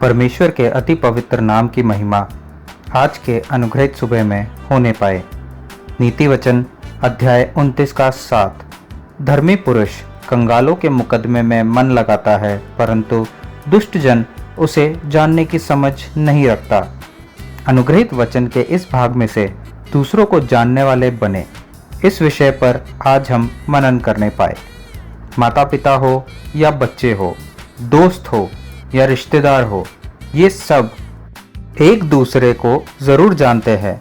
परमेश्वर के अति पवित्र नाम की महिमा आज के अनुग्रहित सुबह में होने पाए। नीति वचन अध्याय 29 का 7। धर्मी पुरुष कंगालों के मुकदमे में मन लगाता है, परंतु दुष्ट जन उसे जानने की समझ नहीं रखता। अनुग्रहित वचन के इस भाग में से दूसरों को जानने वाले बने, इस विषय पर आज हम मनन करने पाए। माता पिता हो या बच्चे हो, दोस्त हो या रिश्तेदार हो, ये सब एक दूसरे को ज़रूर जानते हैं।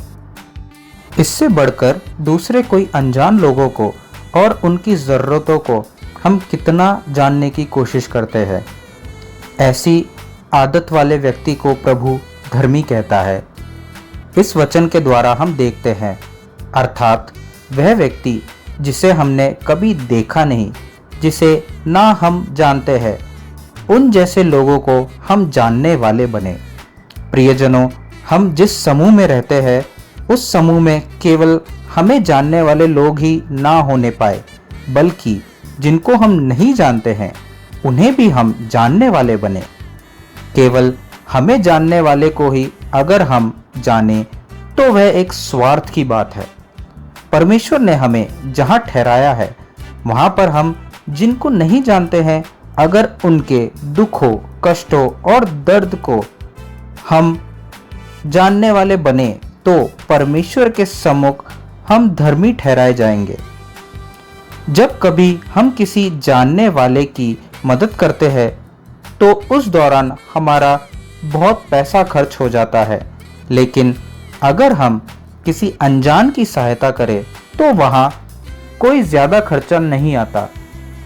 इससे बढ़कर दूसरे कोई अनजान लोगों को और उनकी ज़रूरतों को हम कितना जानने की कोशिश करते हैं। ऐसी आदत वाले व्यक्ति को प्रभु धर्मी कहता है। इस वचन के द्वारा हम देखते हैं, अर्थात वह व्यक्ति जिसे हमने कभी देखा नहीं, जिसे ना हम जानते हैं, उन जैसे लोगों को हम जानने वाले बने। प्रियजनों, हम जिस समूह में रहते हैं उस समूह में केवल हमें जानने वाले लोग ही ना होने पाए, बल्कि जिनको हम नहीं जानते हैं उन्हें भी हम जानने वाले बने। केवल हमें जानने वाले को ही अगर हम जाने तो वह एक स्वार्थ की बात है। परमेश्वर ने हमें जहाँ ठहराया है वहाँ पर हम जिनको नहीं जानते हैं, अगर उनके दुखों, कष्टों और दर्द को हम जानने वाले बने तो परमेश्वर के सम्मुख हम धर्मी ठहराए जाएंगे। जब कभी हम किसी जानने वाले की मदद करते हैं तो उस दौरान हमारा बहुत पैसा खर्च हो जाता है, लेकिन अगर हम किसी अनजान की सहायता करें तो वहाँ कोई ज़्यादा खर्चा नहीं आता।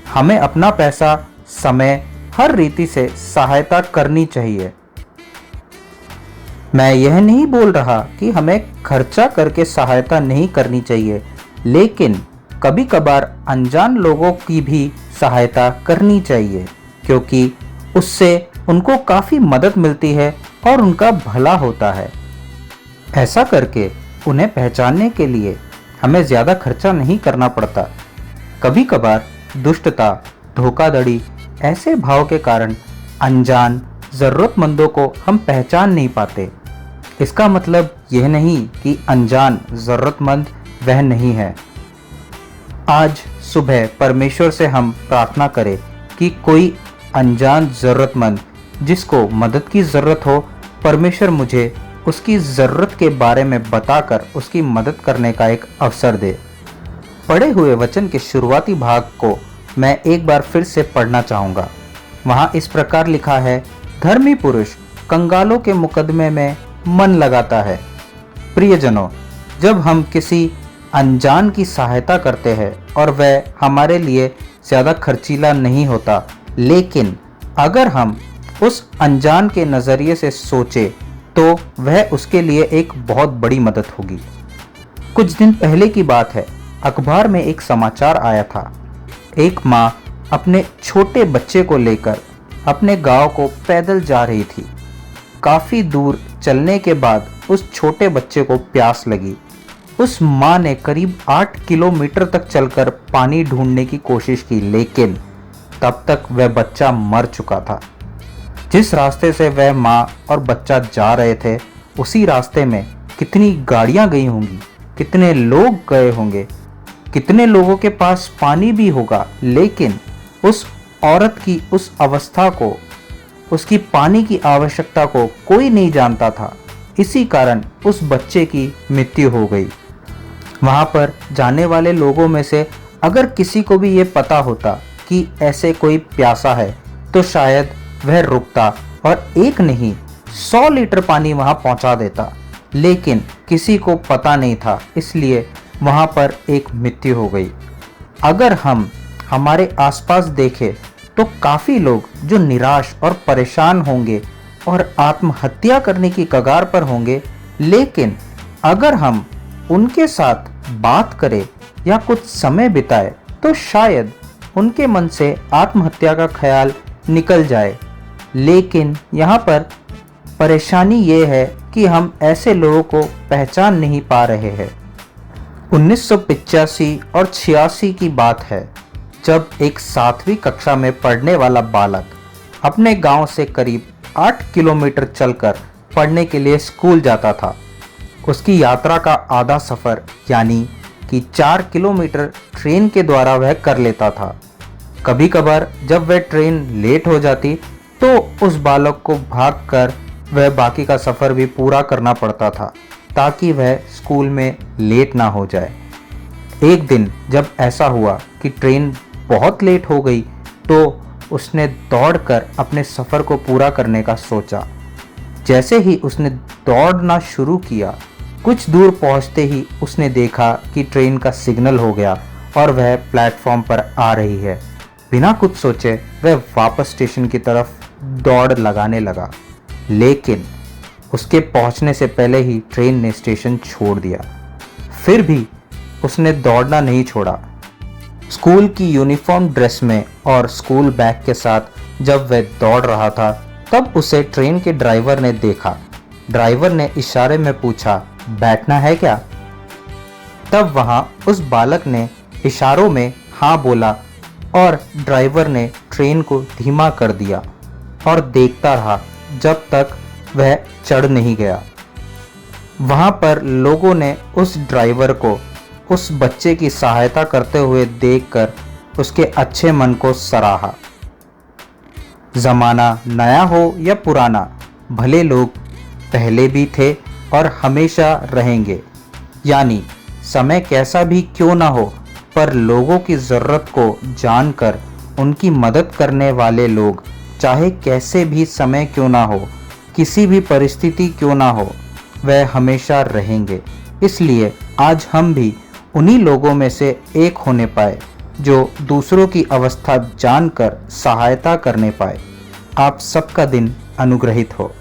हमें अपना पैसा, समय, हर रीति से सहायता करनी चाहिए। मैं यह नहीं बोल रहा कि हमें खर्चा करके सहायता नहीं करनी चाहिए, लेकिन कभी कभार अनजान लोगों की भी सहायता करनी चाहिए, क्योंकि उससे उनको काफ़ी मदद मिलती है और उनका भला होता है। ऐसा करके उन्हें पहचानने के लिए हमें ज़्यादा खर्चा नहीं करना पड़ता। कभी कभार दुष्टता, धोखाधड़ी, ऐसे भाव के कारण अनजान ज़रूरतमंदों को हम पहचान नहीं पाते। इसका मतलब यह नहीं कि अनजान ज़रूरतमंद वह नहीं है। आज सुबह परमेश्वर से हम प्रार्थना करें कि कोई अनजान ज़रूरतमंद जिसको मदद की ज़रूरत हो, परमेश्वर मुझे उसकी ज़रूरत के बारे में बताकर उसकी मदद करने का एक अवसर दे। पढ़े हुए वचन के शुरुआती भाग को मैं एक बार फिर से पढ़ना चाहूँगा। वहाँ इस प्रकार लिखा है, धर्मी पुरुष कंगालों के मुकदमे में मन लगाता है। प्रियजनों, जब हम किसी अनजान की सहायता करते हैं और वह हमारे लिए ज़्यादा खर्चीला नहीं होता, लेकिन अगर हम उस अनजान के नज़रिए से सोचें तो वह उसके लिए एक बहुत बड़ी मदद होगी। कुछ दिन पहले की बात है, अखबार में एक समाचार आया था। एक माँ अपने छोटे बच्चे को लेकर अपने गांव को पैदल जा रही थी। काफ़ी दूर चलने के बाद उस छोटे बच्चे को प्यास लगी। उस माँ ने करीब 8 किलोमीटर तक चलकर पानी ढूंढने की कोशिश की, लेकिन तब तक वह बच्चा मर चुका था। जिस रास्ते से वह माँ और बच्चा जा रहे थे, उसी रास्ते में कितनी गाड़ियाँ गई होंगी, कितने लोग गए होंगे, कितने लोगों के पास पानी भी होगा, लेकिन उस औरत की उस अवस्था को, उसकी पानी की आवश्यकता को कोई नहीं जानता था। इसी कारण उस बच्चे की मृत्यु हो गई। वहाँ पर जाने वाले लोगों में से अगर किसी को भी ये पता होता कि ऐसे कोई प्यासा है तो शायद वह रुकता और एक नहीं 100 लीटर पानी वहाँ पहुँचा देता, लेकिन किसी को पता नहीं था, इसलिए वहाँ पर एक मृत्यु हो गई। अगर हम हमारे आसपास देखें तो काफ़ी लोग जो निराश और परेशान होंगे और आत्महत्या करने की कगार पर होंगे, लेकिन अगर हम उनके साथ बात करें या कुछ समय बिताए तो शायद उनके मन से आत्महत्या का ख्याल निकल जाए। लेकिन यहाँ पर परेशानी ये है कि हम ऐसे लोगों को पहचान नहीं पा रहे हैं। 1985 और 86 की बात है, जब एक 7वीं कक्षा में पढ़ने वाला बालक अपने गांव से करीब 8 किलोमीटर चलकर पढ़ने के लिए स्कूल जाता था। उसकी यात्रा का आधा सफ़र यानी कि 4 किलोमीटर ट्रेन के द्वारा वह कर लेता था। कभी कभार जब वह ट्रेन लेट हो जाती तो उस बालक को भागकर वह बाकी का सफ़र भी पूरा करना पड़ता था ताकि वह स्कूल में लेट ना हो जाए। एक दिन जब ऐसा हुआ कि ट्रेन बहुत लेट हो गई तो उसने दौड़कर अपने सफ़र को पूरा करने का सोचा। जैसे ही उसने दौड़ना शुरू किया, कुछ दूर पहुंचते ही उसने देखा कि ट्रेन का सिग्नल हो गया और वह प्लेटफॉर्म पर आ रही है। बिना कुछ सोचे वह वापस स्टेशन की तरफ दौड़ लगाने लगा, लेकिन उसके पहुंचने से पहले ही ट्रेन ने स्टेशन छोड़ दिया। फिर भी उसने दौड़ना नहीं छोड़ा। स्कूल की यूनिफॉर्म ड्रेस में और स्कूल बैग के साथ जब वह दौड़ रहा था तब उसे ट्रेन के ड्राइवर ने देखा। ड्राइवर ने इशारे में पूछा, बैठना है क्या? तब वहां उस बालक ने इशारों में हाँ बोला और ड्राइवर ने ट्रेन को धीमा कर दिया और देखता रहा जब तक वह चढ़ नहीं गया। वहां पर लोगों ने उस ड्राइवर को उस बच्चे की सहायता करते हुए देखकर उसके अच्छे मन को सराहा। ज़माना नया हो या पुराना, भले लोग पहले भी थे और हमेशा रहेंगे। यानी समय कैसा भी क्यों ना हो, पर लोगों की ज़रूरत को जानकर उनकी मदद करने वाले लोग, चाहे कैसे भी समय क्यों ना हो, किसी भी परिस्थिति क्यों ना हो, वह हमेशा रहेंगे। इसलिए आज हम भी उन्हीं लोगों में से एक होने पाए जो दूसरों की अवस्था जानकर सहायता करने पाए। आप सबका दिन अनुग्रहित हो।